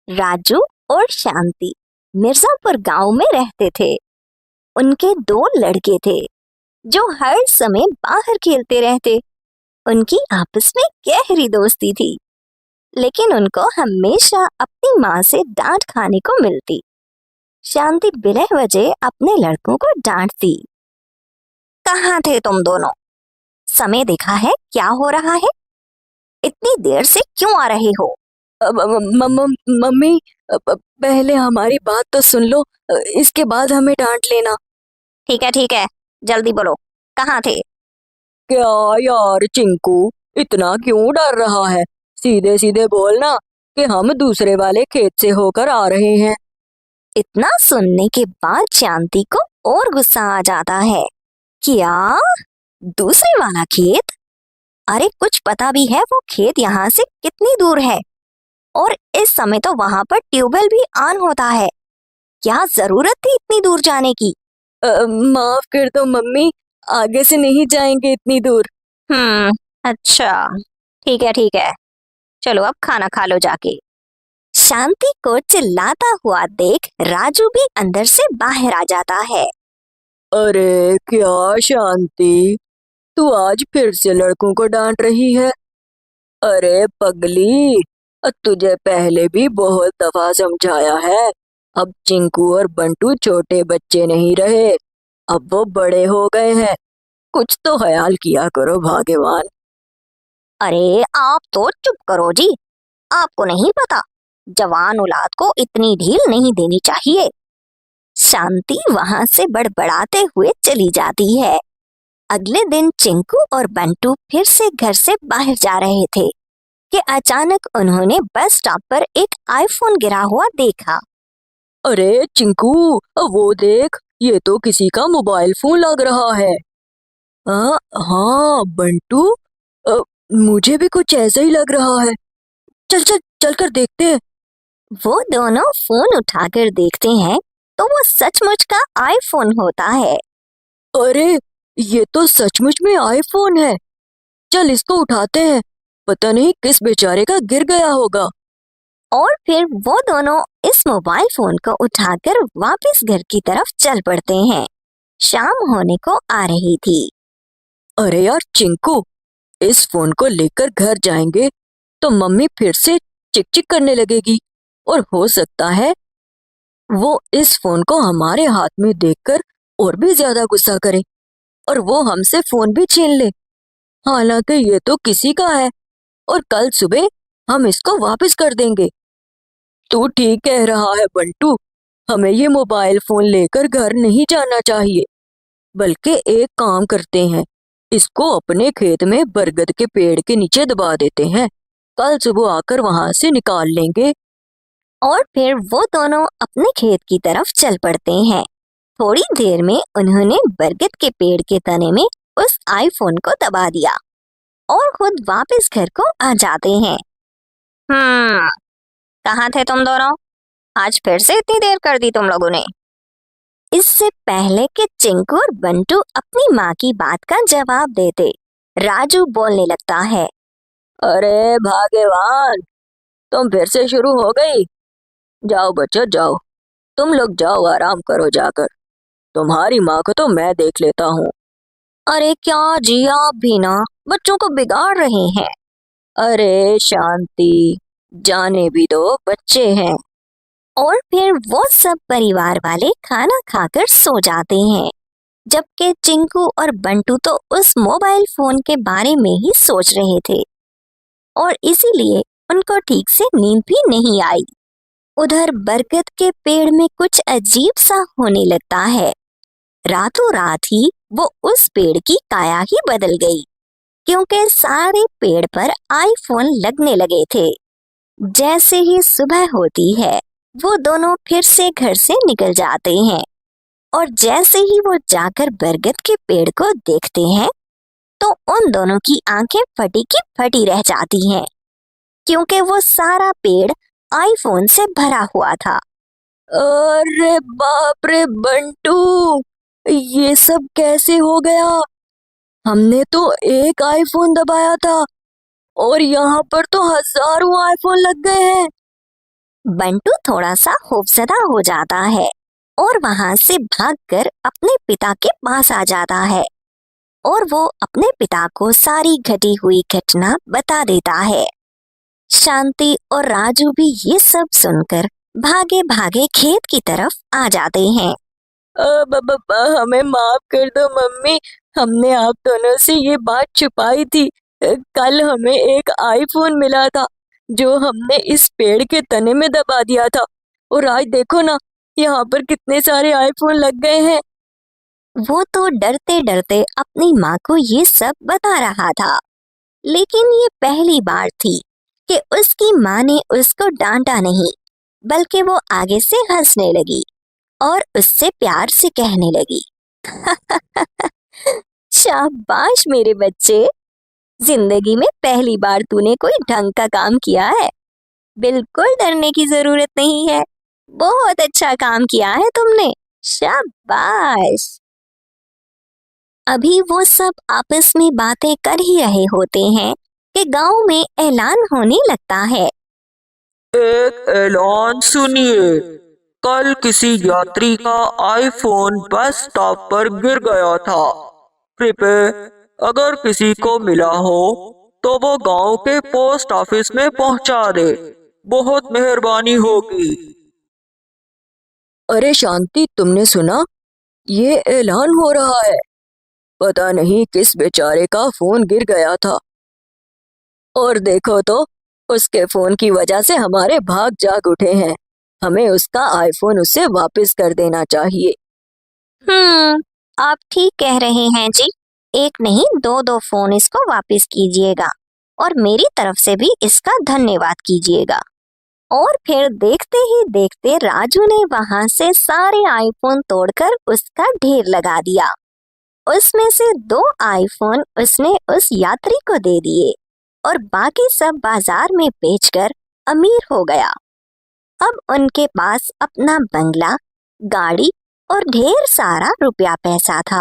राजू और शांति मिर्जापुर गांव में रहते थे। उनके दो लड़के थे जो हर समय बाहर खेलते रहते। उनकी आपस में गहरी दोस्ती थी, लेकिन उनको हमेशा अपनी माँ से डांट खाने को मिलती। शांति बिना वजह अपने लड़कों को डांटती। कहाँ थे तुम दोनों? समय देखा है क्या हो रहा है? इतनी देर से क्यों आ रहे हो? मम्मी, पहले हमारी बात तो सुन लो, इसके बाद हमें डांट लेना। ठीक है, जल्दी बोलो, कहाँ थे? क्या यार चिंकू, इतना क्यों डर रहा है? सीधे सीधे बोलना कि हम दूसरे वाले खेत से होकर आ रहे हैं। इतना सुनने के बाद शांति को और गुस्सा आ जाता है। क्या? दूसरे वाला खेत? अरे कुछ पता भी है वो खेत यहाँ से कितनी दूर है? और इस समय तो वहाँ पर ट्यूबवेल भी ऑन होता है। क्या जरूरत थी इतनी दूर जाने की? माफ कर दो मम्मी, आगे से नहीं जाएंगे इतनी दूर। अच्छा, ठीक है, चलो अब खाना खा लो जाके। शांति को चिल्लाता हुआ देख राजू भी अंदर से बाहर आ जाता है। अरे क्या शांति, तू आज फिर से लड़कों को डांट रही है? अरे पगली, तुझे पहले भी बहुत दफा समझाया है। अब चिंकू और बंटू छोटे बच्चे नहीं रहे, अब वो बड़े हो गए हैं। कुछ तो ख्याल किया करो भाग्यवान। अरे आप तो चुप करो जी। आपको नहीं पता, जवान औलाद को इतनी ढील नहीं देनी चाहिए। शांति वहां से बड़बड़ाते हुए चली जाती है। अगले दिन चिंकू और बंटू फिर से घर से बाहर जा रहे थे कि अचानक उन्होंने बस स्टॉप पर एक आईफोन गिरा हुआ देखा। अरे चिंकू, वो देख, ये तो किसी का मोबाइल फोन लग रहा है। हाँ हाँ बंटू, अ, मुझे भी कुछ ऐसा ही लग रहा है। चल चल चल कर देखते हैं। वो दोनों फोन उठाकर देखते हैं तो वो सचमुच का आईफोन होता है। अरे ये तो सचमुच में आईफोन है। चल इसको उठाते हैं, पता नहीं किस बेचारे का गिर गया होगा। और फिर वो दोनों इस मोबाइल फोन को उठाकर वापस घर की तरफ चल पड़ते हैं। शाम होने को आ रही थी। अरे यार चिंकू, इस फोन को लेकर घर जाएंगे तो मम्मी फिर से चिक चिक करने लगेगी, और हो सकता है वो इस फोन को हमारे हाथ में देखकर और भी ज्यादा गुस्सा करे और वो हमसे फोन भी छीन ले। हालांकि ये तो किसी का है और कल सुबह हम इसको वापस कर देंगे। तू ठीक कह रहा है बंटू, हमें ये मोबाइल फोन लेकर घर नहीं जाना चाहिए, बल्कि एक काम करते हैं, इसको अपने खेत में बरगद के पेड़ के नीचे दबा देते हैं। कल सुबह आकर वहां से निकाल लेंगे। और फिर वो दोनों अपने खेत की तरफ चल पड़ते हैं। थोड़ी देर में उन्होंने बरगद के पेड़ के तने में उस आईफोन को दबा दिया और खुद वापस घर को आ जाते हैं। कहाँ थे तुम दोनों? आज फिर से इतनी देर कर दी तुम लोगों ने। इससे पहले कि चिंकू और बंटू अपनी माँ की बात का जवाब देते, राजू बोलने लगता है। अरे भाग्यवान, तुम फिर से शुरू हो गई। जाओ बच्चों जाओ, तुम लोग जाओ आराम करो जाकर। तुम्हारी माँ को तो मैं देख लेता हूँ। अरे क्या जी, आप भी ना बच्चों को बिगाड़ रहे हैं। अरे शांति, जाने भी दो, बच्चे हैं। और फिर वो सब परिवार वाले खाना खाकर सो जाते हैं, जबकि चिंकू और बंटू तो उस मोबाइल फोन के बारे में ही सोच रहे थे और इसीलिए उनको ठीक से नींद भी नहीं आई। उधर बरगद के पेड़ में कुछ अजीब सा होने लगता है। रातों रात ही वो उस पेड़ की काया ही बदल गई, क्योंकि सारे पेड़ पर आईफोन लगने लगे थे। जैसे ही सुबह होती है वो दोनों फिर से घर से निकल जाते हैं और जैसे ही वो जाकर बरगद के पेड़ को देखते हैं तो उन दोनों की आंखें फटी की फटी रह जाती हैं, क्योंकि वो सारा पेड़ आईफोन से भरा हुआ था। अरे बाप रे बंटू, ये सब कैसे हो गया? हमने तो एक आईफोन दबाया था और यहाँ पर तो हजारों आईफोन लग गए हैं। बंटू थोड़ा सा खौफजदा हो जाता है और वहां से भागकर अपने पिता के पास आ जाता है और वो अपने पिता को सारी घटी हुई घटना बता देता है। शांति और राजू भी ये सब सुनकर भागे भागे खेत की तरफ आ जाते हैं। हमें माफ कर दो मम्मी, हमने आप दोनों से ये बात छुपाई थी। कल हमें एक आईफोन मिला था जो हमने इस पेड़ के तने में दबा दिया था, और आज देखो ना, यहाँ पर कितने सारे आईफोन लग गए हैं। वो तो डरते डरते अपनी माँ को ये सब बता रहा था, लेकिन ये पहली बार थी कि उसकी माँ ने उसको डांटा नहीं, बल्कि वो आगे से हंसने लगी और उससे प्यार से कहने लगी, शाबाश मेरे बच्चे, जिंदगी में पहली बार तूने कोई ढंग का काम किया है। बिल्कुल डरने की जरूरत नहीं है, बहुत अच्छा काम किया है तुमने, शाबाश। अभी वो सब आपस में बातें कर ही रहे होते हैं कि गांव में ऐलान होने लगता है। एक ऐलान सुनिए। कल किसी यात्री का आईफोन बस स्टॉप पर गिर गया था। कृपया अगर किसी को मिला हो तो वो गांव के पोस्ट ऑफिस में पहुंचा दे। बहुत मेहरबानी होगी। अरे शांति, तुमने सुना? ये ऐलान हो रहा है। पता नहीं किस बेचारे का फोन गिर गया था, और देखो तो उसके फोन की वजह से हमारे भाग जाग उठे हैं। हमें उसका आईफोन उसे वापस कर देना चाहिए। आप ठीक कह रहे हैं जी। एक नहीं दो दो फोन इसको वापस कीजिएगा और मेरी तरफ से भी इसका धन्यवाद कीजिएगा। और फिर देखते ही देखते राजू ने वहां से सारे आईफोन तोड़कर उसका ढेर लगा दिया। उसमें से 2 आईफोन उसने उस यात्री को दे दिए और बाकी सब बाजार में बेचकर अमीर हो गया। अब उनके पास अपना बंगला, गाड़ी और ढेर सारा रुपया पैसा था।